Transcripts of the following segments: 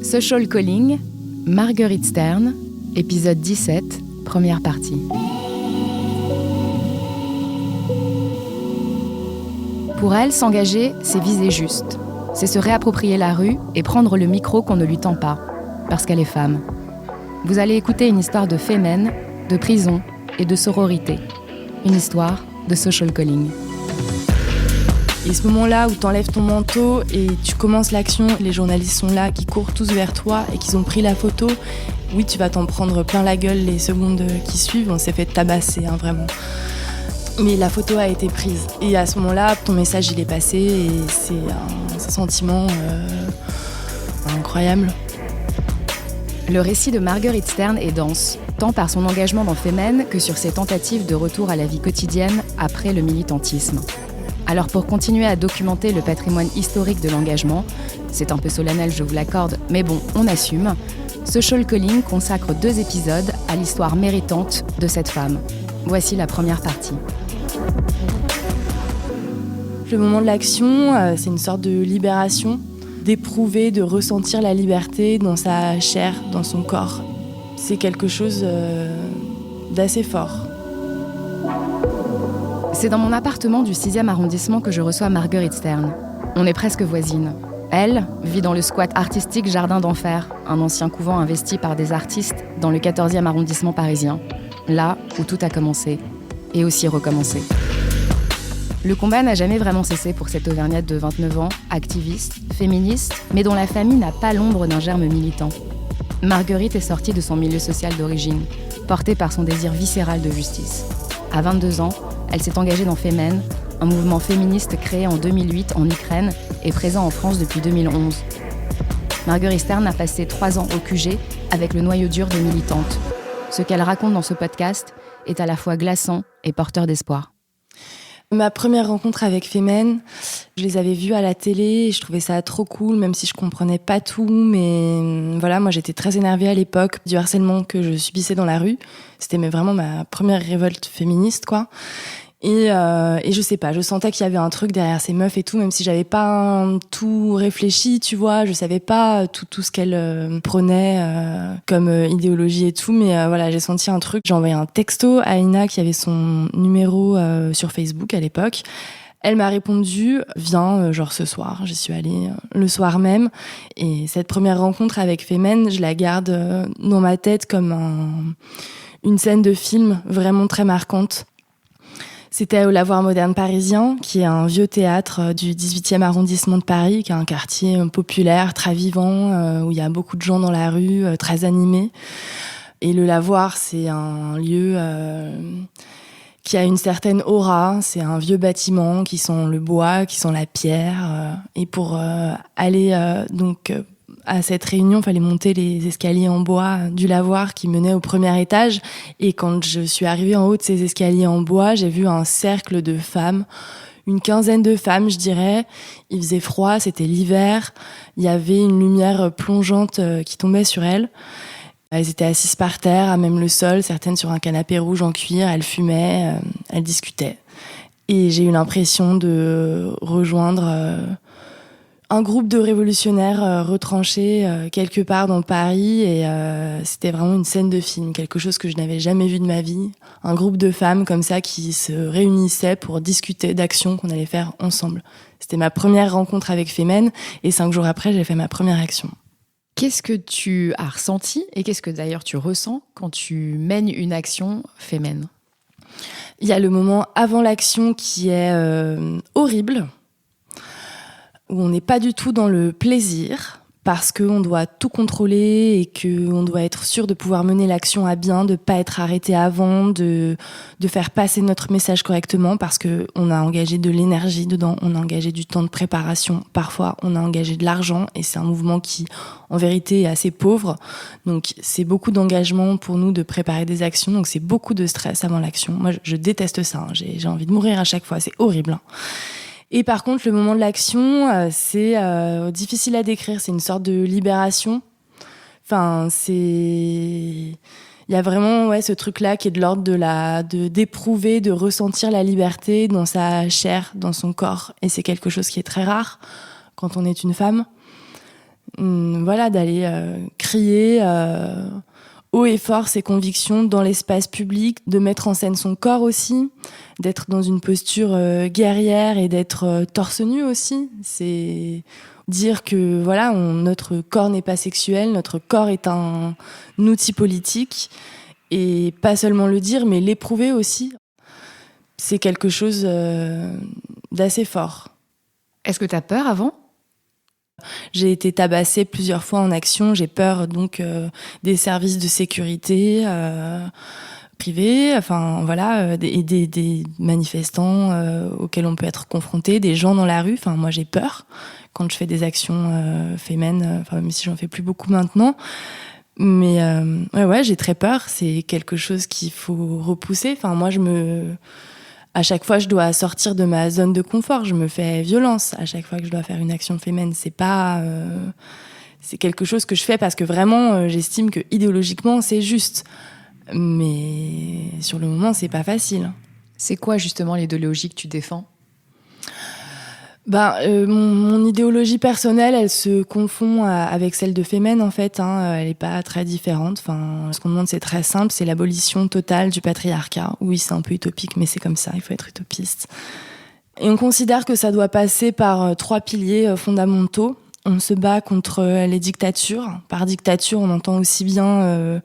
Social Calling, Marguerite Stern, épisode 17, première partie. Pour elle, s'engager, c'est viser juste. C'est se réapproprier la rue et prendre le micro qu'on ne lui tend pas, parce qu'elle est femme. Vous allez écouter une histoire de fémène, de prison et de sororité. Une histoire de social calling. Et ce moment-là où t'enlèves ton manteau et tu commences l'action, les journalistes sont là, qui courent tous vers toi et qu'ils ont pris la photo, oui, tu vas t'en prendre plein la gueule les secondes qui suivent. On s'est fait tabasser, vraiment. Mais la photo a été prise. Et à ce moment-là, ton message, il est passé et c'est un sentiment incroyable. Le récit de Marguerite Stern est dense, tant par son engagement dans Femen que sur ses tentatives de retour à la vie quotidienne après le militantisme. Alors pour continuer à documenter le patrimoine historique de l'engagement, c'est un peu solennel, je vous l'accorde, mais bon, on assume, Social Calling consacre 2 épisodes à l'histoire méritante de cette femme. Voici la première partie. Le moment de l'action, c'est une sorte de libération, d'éprouver, de ressentir la liberté dans sa chair, dans son corps. C'est quelque chose d'assez fort. C'est dans mon appartement du 6e arrondissement que je reçois Marguerite Stern. On est presque voisines. Elle vit dans le squat artistique Jardin d'Enfer, un ancien couvent investi par des artistes dans le 14e arrondissement parisien. Là où tout a commencé, et aussi recommencé. Le combat n'a jamais vraiment cessé pour cette Auvergnate de 29 ans, activiste, féministe, mais dont la famille n'a pas l'ombre d'un germe militant. Marguerite est sortie de son milieu social d'origine, portée par son désir viscéral de justice. À 22 ans, elle s'est engagée dans Femen, un mouvement féministe créé en 2008 en Ukraine et présent en France depuis 2011. Marguerite Stern a passé 3 ans au QG avec le noyau dur des militantes. Ce qu'elle raconte dans ce podcast est à la fois glaçant et porteur d'espoir. Ma première rencontre avec Femen, je les avais vues à la télé et je trouvais ça trop cool, même si je comprenais pas tout. Mais voilà, moi j'étais très énervée à l'époque du harcèlement que je subissais dans la rue. C'était vraiment ma première révolte féministe, quoi. Et je sais pas, je sentais qu'il y avait un truc derrière ces meufs et tout, même si j'avais pas tout réfléchi, tu vois, je savais pas tout ce qu'elles prenaient comme idéologie et tout, mais voilà, j'ai senti un truc. J'ai envoyé un texto à Ina qui avait son numéro sur Facebook à l'époque. Elle m'a répondu « Viens, genre ce soir ». J'y suis allée le soir même. Et cette première rencontre avec Femen, je la garde dans ma tête comme une scène de film vraiment très marquante. C'était au Lavoir Moderne Parisien, qui est un vieux théâtre du 18e arrondissement de Paris, qui est un quartier populaire, très vivant, où il y a beaucoup de gens dans la rue, très animés. Et le Lavoir, c'est un lieu qui a une certaine aura. C'est un vieux bâtiment qui sent le bois, qui sent la pierre. Et pour aller à cette réunion, il fallait monter les escaliers en bois du lavoir qui menaient au premier étage. Et quand je suis arrivée en haut de ces escaliers en bois, j'ai vu un cercle de femmes, une quinzaine de femmes, je dirais. Il faisait froid, c'était l'hiver. Il y avait une lumière plongeante qui tombait sur elles. Elles étaient assises par terre, à même le sol, certaines sur un canapé rouge en cuir. Elles fumaient, elles discutaient. Et j'ai eu l'impression de rejoindre un groupe de révolutionnaires retranchés quelque part dans Paris, et c'était vraiment une scène de film, quelque chose que je n'avais jamais vu de ma vie. Un groupe de femmes comme ça qui se réunissaient pour discuter d'actions qu'on allait faire ensemble. C'était ma première rencontre avec Femen, et 5 jours après, j'ai fait ma première action. Qu'est-ce que tu as ressenti et qu'est-ce que d'ailleurs tu ressens quand tu mènes une action Femen ? Il y a le moment avant l'action qui est horrible, où on n'est pas du tout dans le plaisir, parce qu'on doit tout contrôler et qu'on doit être sûr de pouvoir mener l'action à bien, de ne pas être arrêté avant, de faire passer notre message correctement, parce qu'on a engagé de l'énergie dedans, on a engagé du temps de préparation, parfois on a engagé de l'argent, et c'est un mouvement qui, en vérité, est assez pauvre. Donc c'est beaucoup d'engagement pour nous de préparer des actions, donc c'est beaucoup de stress avant l'action. Moi, je déteste ça, j'ai envie de mourir à chaque fois, c'est horrible. Et par contre, le moment de l'action, c'est difficile à décrire. C'est une sorte de libération. Enfin, il y a vraiment ce truc-là qui est de l'ordre d'éprouver, de ressentir la liberté dans sa chair, dans son corps. Et c'est quelque chose qui est très rare quand on est une femme. voilà, d'aller crier haut et fort ses convictions dans l'espace public, de mettre en scène son corps aussi, d'être dans une posture guerrière et d'être torse nu aussi. C'est dire que voilà, notre corps n'est pas sexuel, notre corps est un outil politique, et pas seulement le dire, mais l'éprouver aussi. C'est quelque chose d'assez fort. Est-ce que tu as peur avant ? J'ai été tabassée plusieurs fois en action. J'ai peur donc des services de sécurité privés, enfin voilà, des manifestants auxquels on peut être confronté, des gens dans la rue. Enfin, moi, j'ai peur quand je fais des actions fémènes, même si j'en fais plus beaucoup maintenant. Mais ouais, j'ai très peur. C'est quelque chose qu'il faut repousser. Enfin, moi, à chaque fois, je dois sortir de ma zone de confort. Je me fais violence à chaque fois que je dois faire une action féminine. C'est quelque chose que je fais parce que vraiment, j'estime que idéologiquement, c'est juste. Mais sur le moment, c'est pas facile. C'est quoi justement l'idéologie que tu défends ? Mon idéologie personnelle, elle se confond avec celle de Femen, en fait. Elle est pas très différente. Enfin, ce qu'on demande, c'est très simple, c'est l'abolition totale du patriarcat. Oui, c'est un peu utopique, mais c'est comme ça, il faut être utopiste. Et on considère que ça doit passer par 3 piliers fondamentaux. On se bat contre les dictatures. Par dictature, on entend aussi bien,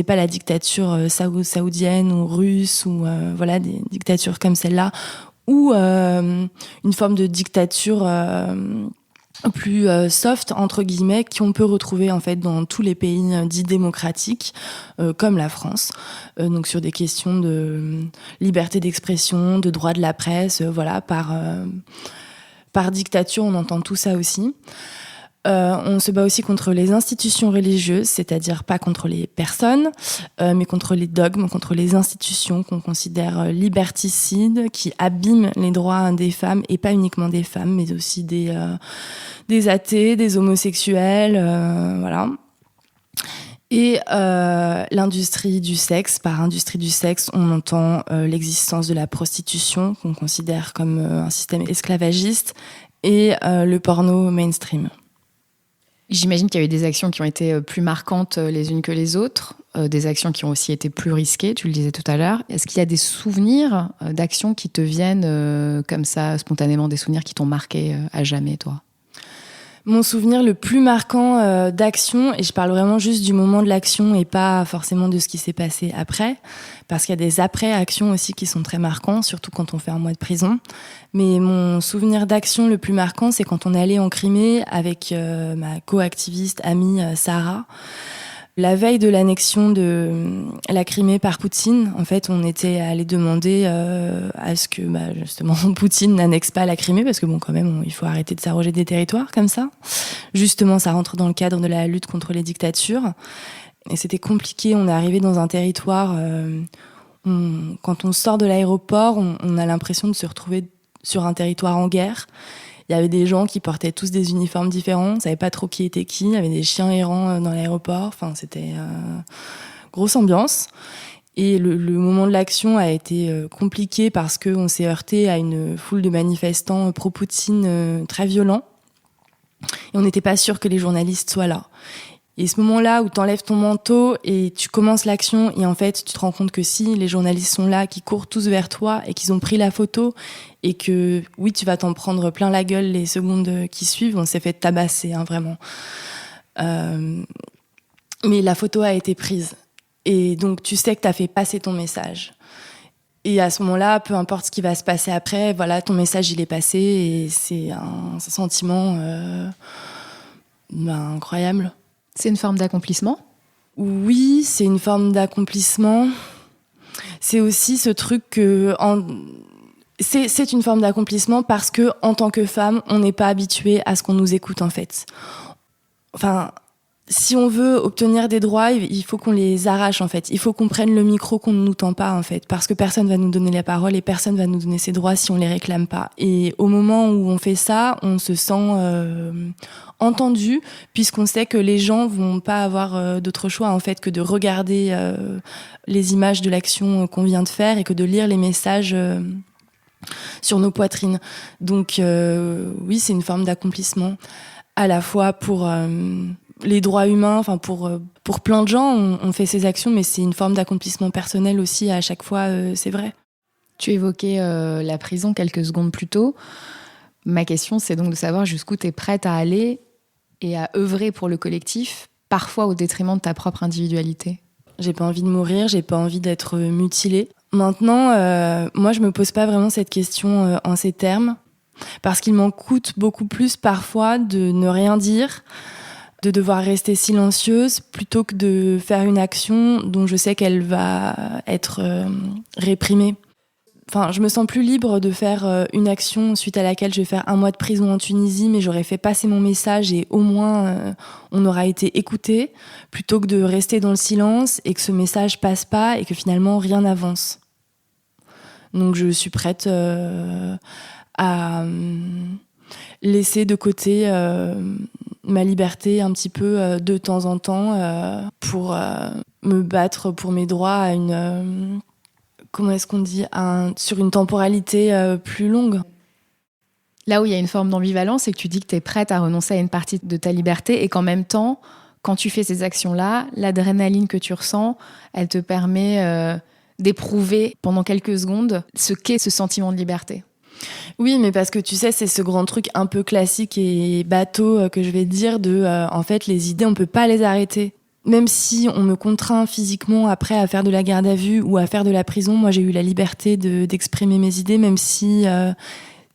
la dictature saoudienne ou russe, ou voilà, des dictatures comme celle-là, ou une forme de dictature plus soft, entre guillemets, qu'on peut retrouver en fait dans tous les pays dits démocratiques, comme la France, donc sur des questions de liberté d'expression, de droit de la presse, voilà, par dictature, on entend tout ça aussi. On se bat aussi contre les institutions religieuses, c'est-à-dire pas contre les personnes, mais contre les dogmes, contre les institutions qu'on considère liberticides, qui abîment les droits des femmes, et pas uniquement des femmes, mais aussi des athées, des homosexuels, voilà. Et l'industrie du sexe. Par industrie du sexe, on entend l'existence de la prostitution, qu'on considère comme un système esclavagiste, et le porno mainstream. J'imagine qu'il y a eu des actions qui ont été plus marquantes les unes que les autres, des actions qui ont aussi été plus risquées, tu le disais tout à l'heure. Est-ce qu'il y a des souvenirs d'actions qui te viennent comme ça, spontanément, des souvenirs qui t'ont marqué à jamais, toi ? Mon souvenir le plus marquant d'action, et je parle vraiment juste du moment de l'action et pas forcément de ce qui s'est passé après, parce qu'il y a des après-actions aussi qui sont très marquants, surtout quand on fait un mois de prison. Mais mon souvenir d'action le plus marquant, c'est quand on est allé en Crimée avec ma co-activiste amie Sarah. La veille de l'annexion de la Crimée par Poutine, en fait, on était allé demander à ce que, justement, Poutine n'annexe pas la Crimée, parce que bon, quand même, il faut arrêter de s'arroger des territoires comme ça. Justement, ça rentre dans le cadre de la lutte contre les dictatures. Et c'était compliqué. On est arrivé dans un territoire. Quand on sort de l'aéroport, on a l'impression de se retrouver sur un territoire en guerre. Il y avait des gens qui portaient tous des uniformes différents, on ne savait pas trop qui était qui, il y avait des chiens errants dans l'aéroport, enfin c'était grosse ambiance. Et le moment de l'action a été compliqué parce qu'on s'est heurté à une foule de manifestants pro-Poutine très violents. Et on n'était pas sûr que les journalistes soient là. Et ce moment-là où t'enlèves ton manteau et tu commences l'action, et en fait tu te rends compte que si les journalistes sont là, qui courent tous vers toi et qu'ils ont pris la photo, et que oui, tu vas t'en prendre plein la gueule les secondes qui suivent, on s'est fait tabasser, vraiment. Mais la photo a été prise. Et donc tu sais que t'as fait passer ton message. Et à ce moment-là, peu importe ce qui va se passer après, voilà, ton message il est passé, et c'est un sentiment incroyable. C'est une forme d'accomplissement ? Oui, c'est une forme d'accomplissement. C'est aussi ce truc que... C'est une forme d'accomplissement parce que, en tant que femme, on n'est pas habitué à ce qu'on nous écoute, en fait. Enfin, si on veut obtenir des droits, il faut qu'on les arrache, en fait. Il faut qu'on prenne le micro qu'on ne nous tend pas, en fait. Parce que personne va nous donner la parole et personne va nous donner ses droits si on les réclame pas. Et au moment où on fait ça, on se sent entendu, puisqu'on sait que les gens vont pas avoir d'autre choix, en fait, que de regarder les images de l'action qu'on vient de faire et que de lire les messages sur nos poitrines. Donc oui, c'est une forme d'accomplissement. à la fois pour les droits humains, enfin pour plein de gens, on fait ces actions, mais c'est une forme d'accomplissement personnel aussi à chaque fois, c'est vrai. Tu évoquais la prison quelques secondes plus tôt. Ma question, c'est donc de savoir jusqu'où tu es prête à aller et à œuvrer pour le collectif, parfois au détriment de ta propre individualité. J'ai pas envie de mourir, j'ai pas envie d'être mutilée. Maintenant, moi, je me pose pas vraiment cette question en ces termes, parce qu'il m'en coûte beaucoup plus parfois de ne rien dire, de devoir rester silencieuse, plutôt que de faire une action dont je sais qu'elle va être réprimée. Enfin, je me sens plus libre de faire une action suite à laquelle je vais faire 1 mois de prison en Tunisie, mais j'aurais fait passer mon message et au moins on aura été écouté, plutôt que de rester dans le silence et que ce message passe pas et que finalement rien n'avance. Donc je suis prête à laisser de côté ma liberté un petit peu de temps en temps pour me battre pour mes droits à une... comment est-ce qu'on dit, sur une temporalité plus longue. Là où il y a une forme d'ambivalence, c'est que tu dis que tu es prête à renoncer à une partie de ta liberté et qu'en même temps, quand tu fais ces actions-là, l'adrénaline que tu ressens, elle te permet d'éprouver pendant quelques secondes ce qu'est ce sentiment de liberté. Oui, mais parce que tu sais, c'est ce grand truc un peu classique et bateau que je vais te dire en fait, les idées, on peut pas les arrêter. Même si on me contraint physiquement après à faire de la garde à vue ou à faire de la prison, moi j'ai eu la liberté d'exprimer mes idées, même si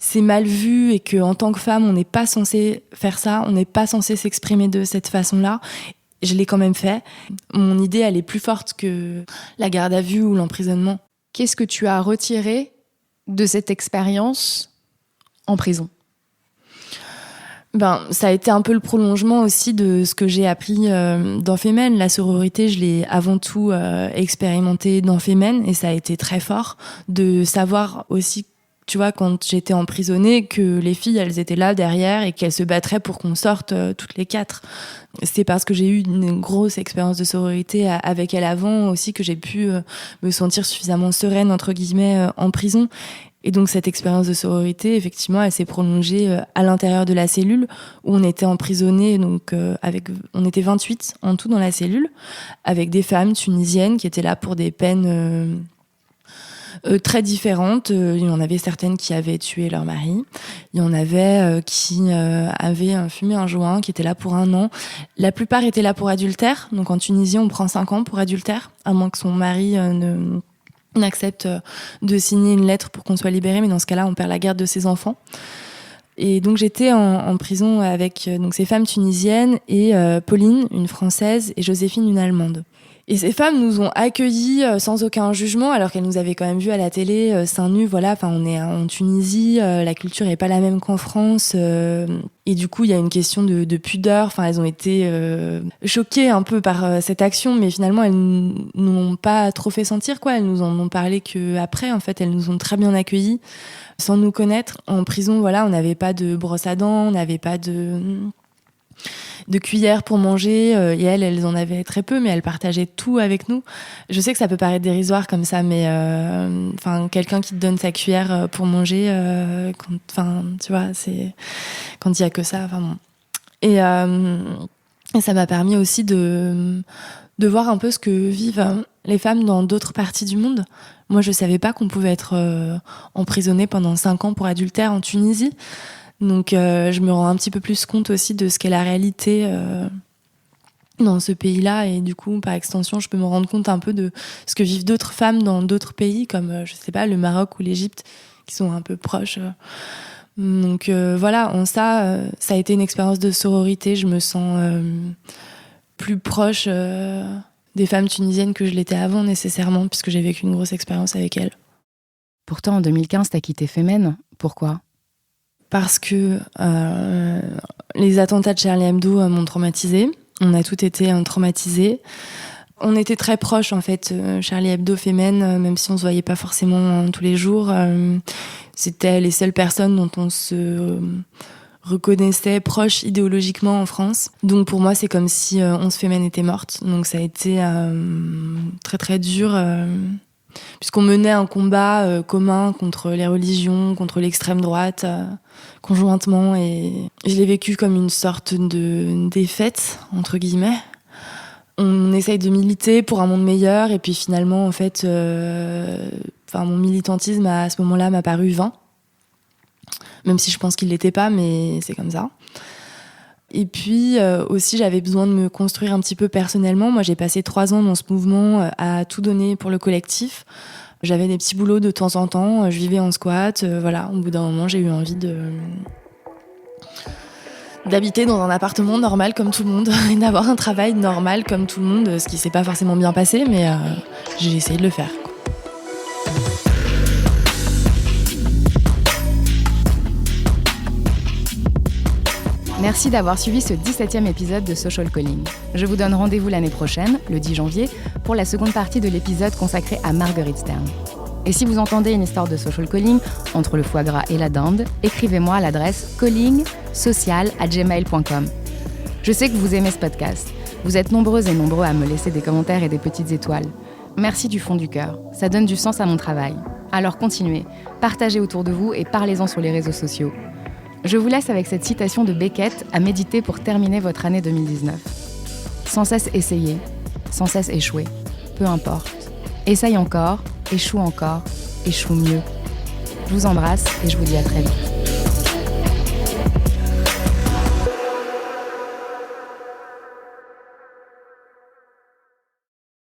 c'est mal vu et qu'en tant que femme, on n'est pas censé faire ça, on n'est pas censé s'exprimer de cette façon-là. Je l'ai quand même fait. Mon idée, elle est plus forte que la garde à vue ou l'emprisonnement. Qu'est-ce que tu as retiré de cette expérience en prison ? Ça a été un peu le prolongement aussi de ce que j'ai appris dans Femen. La sororité, je l'ai avant tout expérimenté dans Femen et ça a été très fort de savoir aussi, tu vois, quand j'étais emprisonnée, que les filles, elles étaient là derrière et qu'elles se battraient pour qu'on sorte toutes les 4. C'est parce que j'ai eu une grosse expérience de sororité avec elles avant aussi que j'ai pu me sentir suffisamment sereine, entre guillemets, en prison. Et donc cette expérience de sororité, effectivement, elle s'est prolongée à l'intérieur de la cellule où on était emprisonnés, donc on était 28 en tout dans la cellule, avec des femmes tunisiennes qui étaient là pour des peines très différentes. Il y en avait certaines qui avaient tué leur mari, il y en avait qui avaient fumé un joint, qui étaient là pour 1 an. La plupart étaient là pour adultère, donc en Tunisie on prend 5 ans pour adultère, à moins que son mari n'accepte de signer une lettre pour qu'on soit libéré, mais dans ce cas-là, on perd la garde de ses enfants. Et donc j'étais en prison avec donc ces femmes tunisiennes et Pauline, une Française, et Joséphine, une Allemande. Et ces femmes nous ont accueillis sans aucun jugement, alors qu'elles nous avaient quand même vus à la télé seins nus. Voilà, enfin on est en Tunisie, la culture est pas la même qu'en France, et du coup il y a une question de pudeur. Enfin elles ont été choquées un peu par cette action, mais finalement elles nous l'ont pas trop fait sentir, quoi. Elles nous en ont parlé que après. En fait, elles nous ont très bien accueillis, sans nous connaître. En prison, voilà, on n'avait pas de brosse à dents, on n'avait pas de cuillères pour manger, et elles en avaient très peu, mais elles partageaient tout avec nous. Je sais que ça peut paraître dérisoire comme ça, mais quelqu'un qui te donne sa cuillère pour manger, tu vois, c'est quand il y a que ça. Bon. Et ça m'a permis aussi de voir un peu ce que vivent les femmes dans d'autres parties du monde. Moi, je savais pas qu'on pouvait être emprisonné pendant 5 ans pour adultère en Tunisie. Donc je me rends un petit peu plus compte aussi de ce qu'est la réalité dans ce pays-là, et du coup par extension je peux me rendre compte un peu de ce que vivent d'autres femmes dans d'autres pays comme je sais pas, le Maroc ou l'Égypte, qui sont un peu proches. Donc voilà, ça a été une expérience de sororité. Je me sens plus proche des femmes tunisiennes que je l'étais avant, nécessairement, puisque j'ai vécu une grosse expérience avec elles. Pourtant en 2015 t'as quitté Femen. Pourquoi ? Parce que les attentats de Charlie Hebdo m'ont traumatisée. On a toutes été traumatisées. On était très proches, en fait, Charlie Hebdo, Femen, même si on se voyait pas forcément tous les jours. C'était les seules personnes dont on se reconnaissait proches idéologiquement en France. Donc pour moi, c'est comme si 11 Femen était morte. Donc ça a été très très dur puisqu'on menait un combat commun contre les religions, contre l'extrême droite, conjointement, et je l'ai vécu comme une sorte de défaite, entre guillemets. On essaye de militer pour un monde meilleur, et puis finalement, en fait, mon militantisme à ce moment-là m'a paru vain, même si je pense qu'il l'était pas, mais c'est comme ça. Et puis aussi, j'avais besoin de me construire un petit peu personnellement. Moi, j'ai passé 3 ans dans ce mouvement à tout donner pour le collectif. J'avais des petits boulots de temps en temps, je vivais en squat. Voilà, au bout d'un moment, j'ai eu envie d'habiter dans un appartement normal comme tout le monde et d'avoir un travail normal comme tout le monde, ce qui s'est pas forcément bien passé, mais j'ai essayé de le faire. Merci d'avoir suivi ce 17e épisode de Social Calling. Je vous donne rendez-vous l'année prochaine, le 10 janvier, pour la seconde partie de l'épisode consacré à Marguerite Stern. Et si vous entendez une histoire de Social Calling entre le foie gras et la dinde, écrivez-moi à l'adresse callingsocial@gmail.com. Je sais que vous aimez ce podcast. Vous êtes nombreuses et nombreux à me laisser des commentaires et des petites étoiles. Merci du fond du cœur. Ça donne du sens à mon travail. Alors continuez, partagez autour de vous et parlez-en sur les réseaux sociaux. Je vous laisse avec cette citation de Beckett à méditer pour terminer votre année 2019. Sans cesse essayer, sans cesse échouer, peu importe. Essaye encore, échoue encore, échoue mieux. Je vous embrasse et je vous dis à très vite.